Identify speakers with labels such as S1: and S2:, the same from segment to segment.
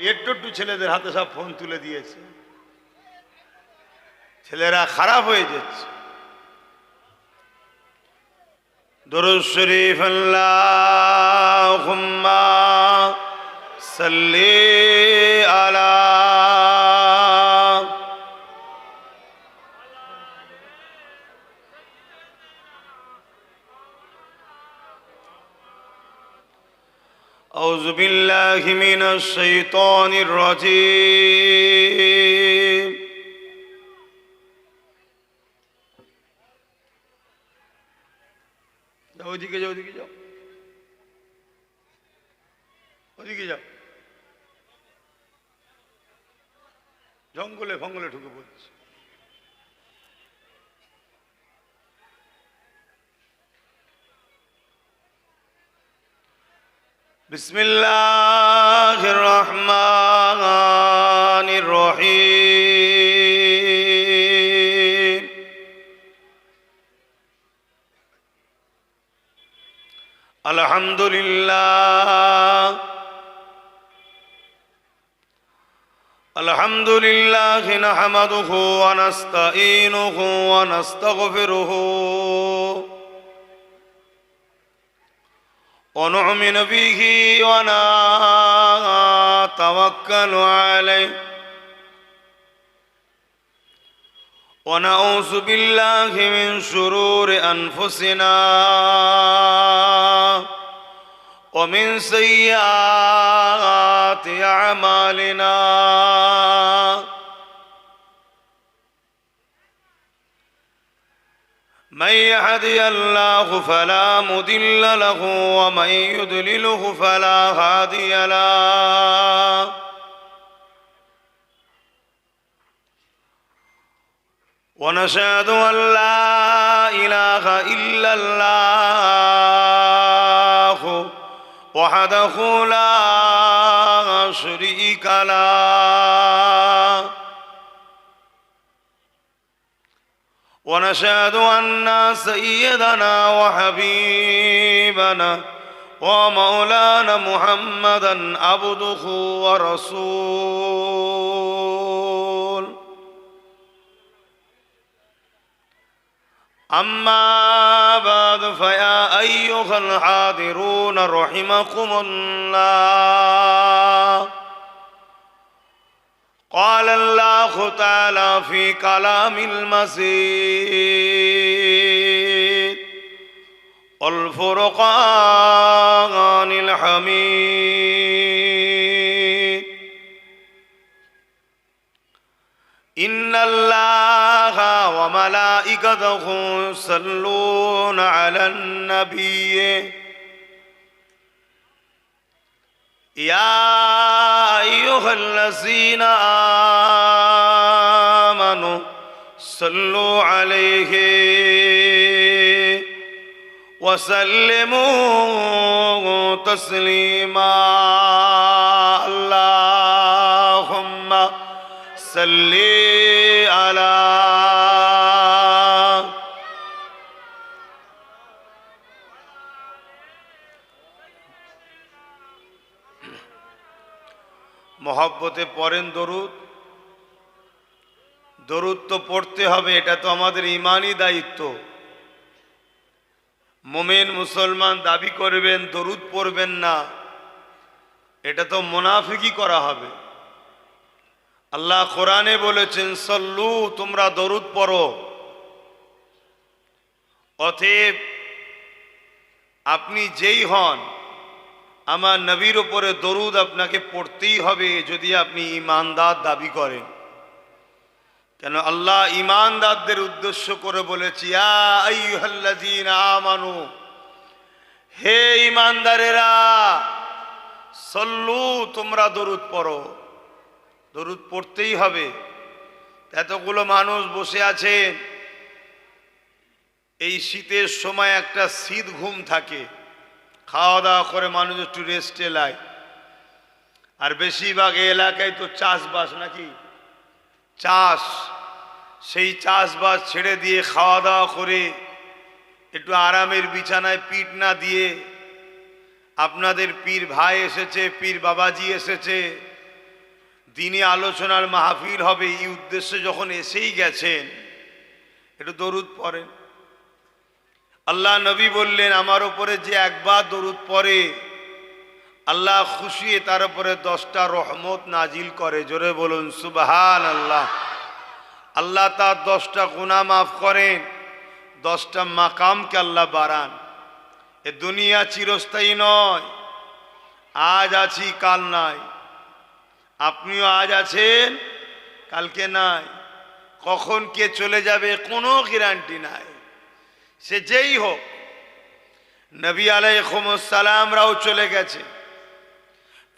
S1: একটু ছেলেদের হাতে সব ফোন তুলে দিয়েছে, ছেলেরা খারাপ হয়ে যাচ্ছে। দুরূদ শরীফ আল্লাহুম্মা সাল্লি আলা আউযু বিল্লাহি মিনাশ শাইতানির রাজীম। ওইদিকে যাও, ওইদিকে যাও, ওইদিকে যাও, জঙ্গলে ফঙ্গলে ঢুকে পড়ছে। বিসমিল্লাহির রহমানির রহিম। আলহামদুলিল্লাহ আলহামদুলিল্লাহি নাহমাদুহু ওয়া নাস্তাঈনুহু ওয়া নাস্তাগফিরুহু ওয়া নু'মিনু বিহি ওয়া নাতাওয়াক্কালু আলাইহি ওয়া নাউযু বিল্লাহি মিন শুরুরি আনফুসিনা ওয়া মিন সাইয়্যাতি আ'মালিনা। من يهدي الله فلا مضل له ومن يضلله فلا هادي له. ونشهد أن لا إله إلا الله وحده لا شريك له. ونشهد أن سيدنا وحبيبنا ومولانا محمدا عبده ورسوله. أما بعد فيا أيها الحاضرون رحمكم الله. قال الله تعالى في كلام المجيد والفرقان الحميد. إن الله وملائكته يصلون على النبي يا أيها الذين آمنوا صلوا عليه وسلموا تسليما. اللهم صل على মহব্বতে পড়েন দরুদ। দরুদ তো পড়তে হবে, এটা তো আমাদের ইমানি দায়িত্ব। মুমিন মুসলমান দাবি করবেন দরুদ পড়বেন না, এটা তো মুনাফিকি করা হবে। আল্লাহ কোরআনে বলেছেন সল্লু, তোমরা দরুদ পড়ো। অতএব আপনি যেই হন, আমার নবীর উপরে দরুদ আপনাকে পড়তেই হবে যদি আপনি ঈমানদার দাবি করেন। কেন আল্লাহ ঈমানদারদের উদ্দেশ্য করে বলেছি, ইয়া আইয়ুহাল্লাযীনা আমানু, হে ঈমানদারেরা, সল্লু, তোমরা দরুদ পড়ো। দরুদ পড়তেই হবে। এতগুলো মানুষ বসে আছে, এই শীতের সময় একটা শীত ঘুম থাকে, খাওয়া দাওয়া করে মানুষ একটু রেস্টে লায়। আর বেশিরভাগ এলাকায় তো চাষবাস, নাকি চাষ, সেই চাষবাস ছেড়ে দিয়ে খাওয়া দাওয়া করে একটু আরামের বিছানায় পিঠ না দিয়ে আপনাদের পীর ভাই এসেছে, পীর বাবাজি এসেছে, দিনী আলোচনার মাহফিল হবে এই উদ্দেশ্যে যখন এসেই গেছেন, একটু দরুদ পড়েন। আল্লাহ নবী বললেন, আমার উপরে যে একবার দরুদ পড়ে আল্লাহ খুশি হয়ে তার উপরে 10টা রহমত নাজিল করে। জোরে বলুন সুবহানাল্লাহ। আল্লাহ তার 10টা গুনাহ মাফ করেন, 10টা মাকামকে আল্লাহ বাড়ান। এ দুনিয়া চিরস্থায়ী নয়, আজ আছি কাল নাই। আপনিও আজ আছেন, কালকে নাই। কখন কে চলে যাবে কোনো গ্যারান্টি নাই, সে যেই হোক। নবী আলাইহিস সালামরাও চলে গেছে,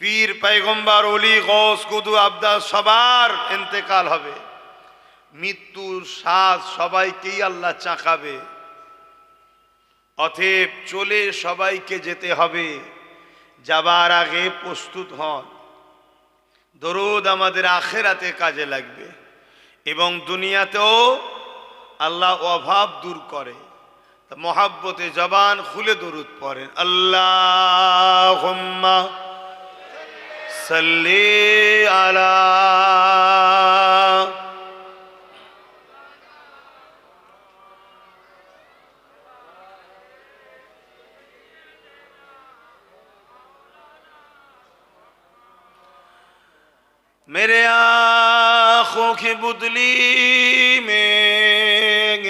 S1: পীর পয়গম্বর ওলি গৌস কুতুব আবদাল সবার ইন্তেকাল হবে। মৃত্যুর শ্বাস সবাইকেই আল্লাহ চাকাবে। অতএব চলে সবাইকে যেতে হবে, যাবার আগে প্রস্তুত হন। দরুদ আমাদের আখেরাতে কাজে লাগবে এবং দুনিয়াতেও আল্লাহ অভাব দূর করে। তা মহাব্বতে জবান খুলে দরুদ পড়েন। আল্লাহুম্মা সাল্লি আলা मेरे आँखों की बुदली में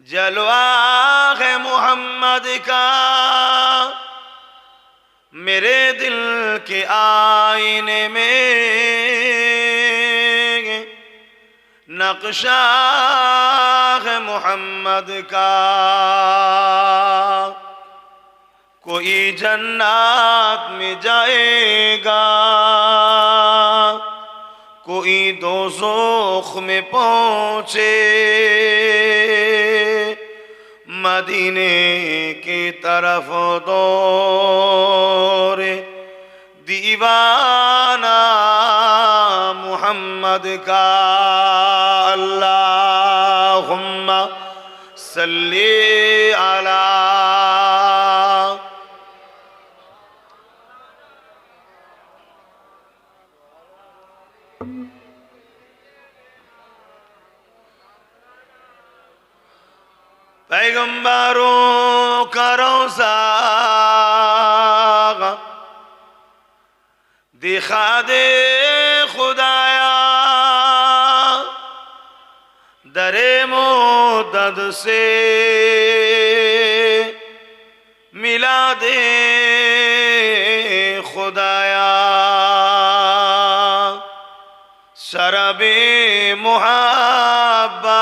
S1: जलवा है मोहम्मद का, मेरे दिल के आईने में नक्शा है मोहम्मद का। कोई जन्नत में जाएगा, कोई दोज़ख में पहुँचे। मदीने की तरफ दौड़े दीवाना मुहम्मद का। अल्लाहुम्मा सल्ली अला पैगंबरों का रोज़ा दिखा दे खुदाया, दरे मोदद से मिला दे खुदाया। शरबे मुहब्बत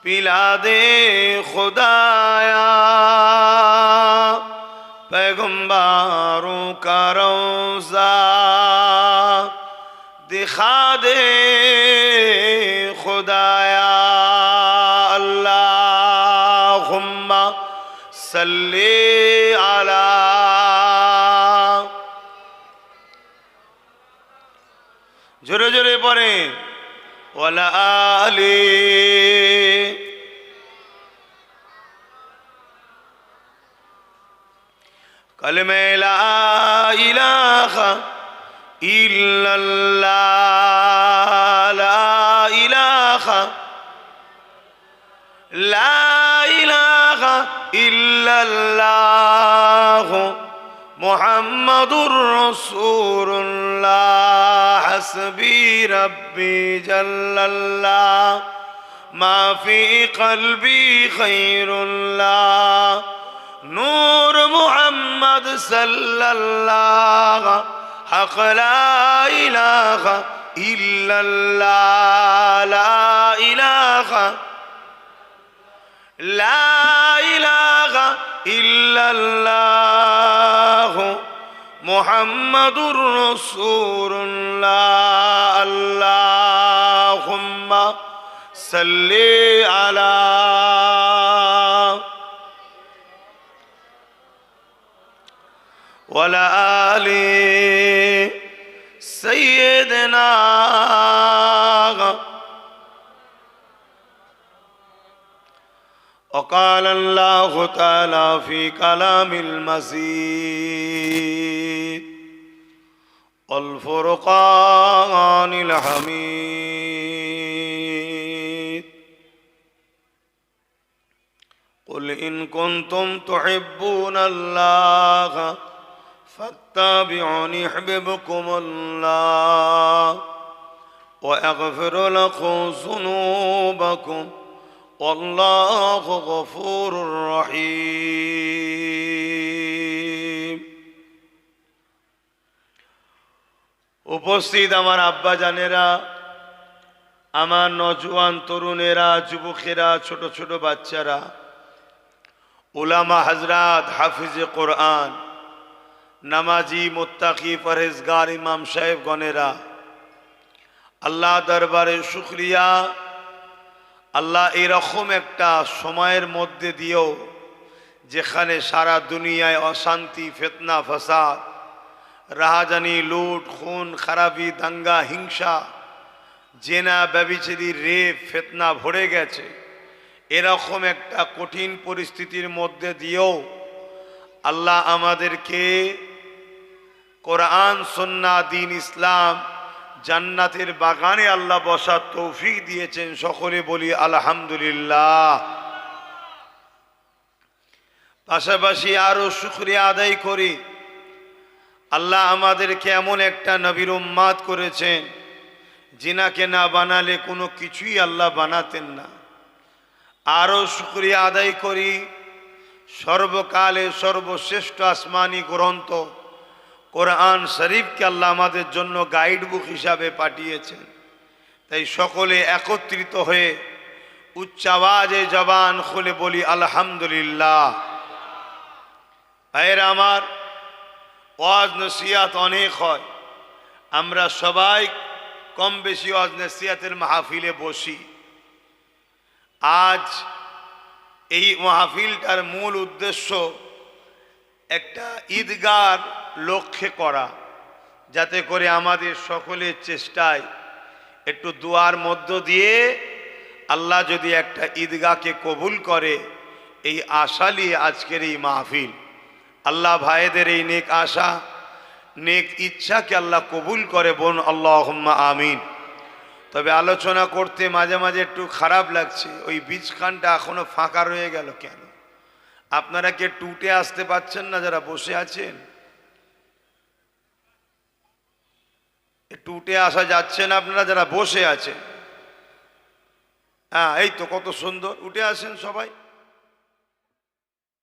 S1: पिला दे खुदाया। पैगंबरों का रोज़ा दिखा दे खुदाया। अल्लाहुम्मा सल्ली अला जोरे जोरे पढ़े वाला आली कलमे ला इलाहा इल्लल्लाह, ला इलाहा इल्लल्लाह मुहम्मदुर रसूलुल्लाह। हस्बी रब्बी जल्लल्लाह मा फी क़ल्बी खैरुल्लाह। नूर मुहम्मद सल्लल्लाह हक़ ला इलाहा इल्लल्लाह, ला इलाहा इल्लल्लाह मुहम्मदुर रसूलुल्लाह। अल्लाहुम्मा सल्ली अला वला आली सय्यदना। وقال الله تعالى في كلام المزيد والفرقان الحميد قل إن كنتم تحبون الله فاتبعوني يحببكم الله ويغفر لكم ذنوبكم والله غفور رحيم উপস্থিত আমার আব্বা জানেরা, আমার নওজোয়ান তরুণেরা, যুবকেরা, ছোট ছোট বাচ্চারা, উলামা হযরত, হাফিজে কোরআন, নামাজি, মুত্তাকি, পরহেজগার ইমাম সাহেব গণেরা, আল্লাহ দরবারে শুকরিয়া। আল্লাহ এরকম একটা সময়ের মধ্যে দিয়েও যেখানে সারা দুনিয়ায় অশান্তি, ফিতনা, ফাসাদ, রাহাজানি, লুট, খুন, খারাপি, দাঙ্গা, হিংসা, জেনা, ব্যভিচারী, রেপ, ফিতনা ভরে গেছে, এরকম একটা কঠিন পরিস্থিতির মধ্যে দিয়েও আল্লাহ আমাদেরকে কোরআন, সুন্নাহ, দ্বীন ইসলাম, জান্নাতের বাগানে আল্লাহ বসার তৌফিক দিয়েছেন। সকলে বলি আলহামদুলিল্লাহ। পাশাপাশি আরো শুকরিয়া আদায় করি, আল্লাহ আমাদেরকে এমন একটা নবীর উম্মাত করেছেন যিনাকে না বানালে কোনো কিছুই আল্লাহ বানাতেন না। আরো শুকরিয়া আদায় করি, সর্বকালে সর্বশ্রেষ্ঠ আসমানি গ্রন্থ কোরআন শরীফকে আল্লাহ আমাদের জন্য গাইড বুক হিসাবে পাঠিয়েছেন। তাই সকলে একত্রিত হয়ে উচ্চ আওয়াজে জবান খুলে বলি আলহামদুলিল্লাহ। ভাইয়েরা আমার, ওয়াজ নসিহত অনেক হয়, আমরা সবাই কম বেশি ওয়াজ নসিহতের মাহফিলে বসি। আজ এই মাহফিলটার মূল উদ্দেশ্য একটা ঈদগার লক্ষ্যে করা, যাতে করে আমাদের সকলের চেষ্টায় একটু দুয়ার মধ্য দিয়ে আল্লাহ যদি একটা ঈদগাহকে কবুল করে, এই আশা নিয়ে আজকের এই মাহফিল। আল্লাহ ভাইদের এই নেক আশা, নেক ইচ্ছাকে আল্লাহ কবুল করে, বোন আল্লাহুম্মা আমিন। তবে আলোচনা করতে মাঝে মাঝে একটু খারাপ লাগছে, ওই বীজখানটা এখনো ফাঁকা রয়ে গেল কেন? আপনারা কি টুটে আসতে পারছেন না যারা বসে আছেন? টুটে আসা যাচ্ছে না আপনারা যারা বসে আছেন? হ্যাঁ, এই তো কত সুন্দর, উঠে আসেন সবাই।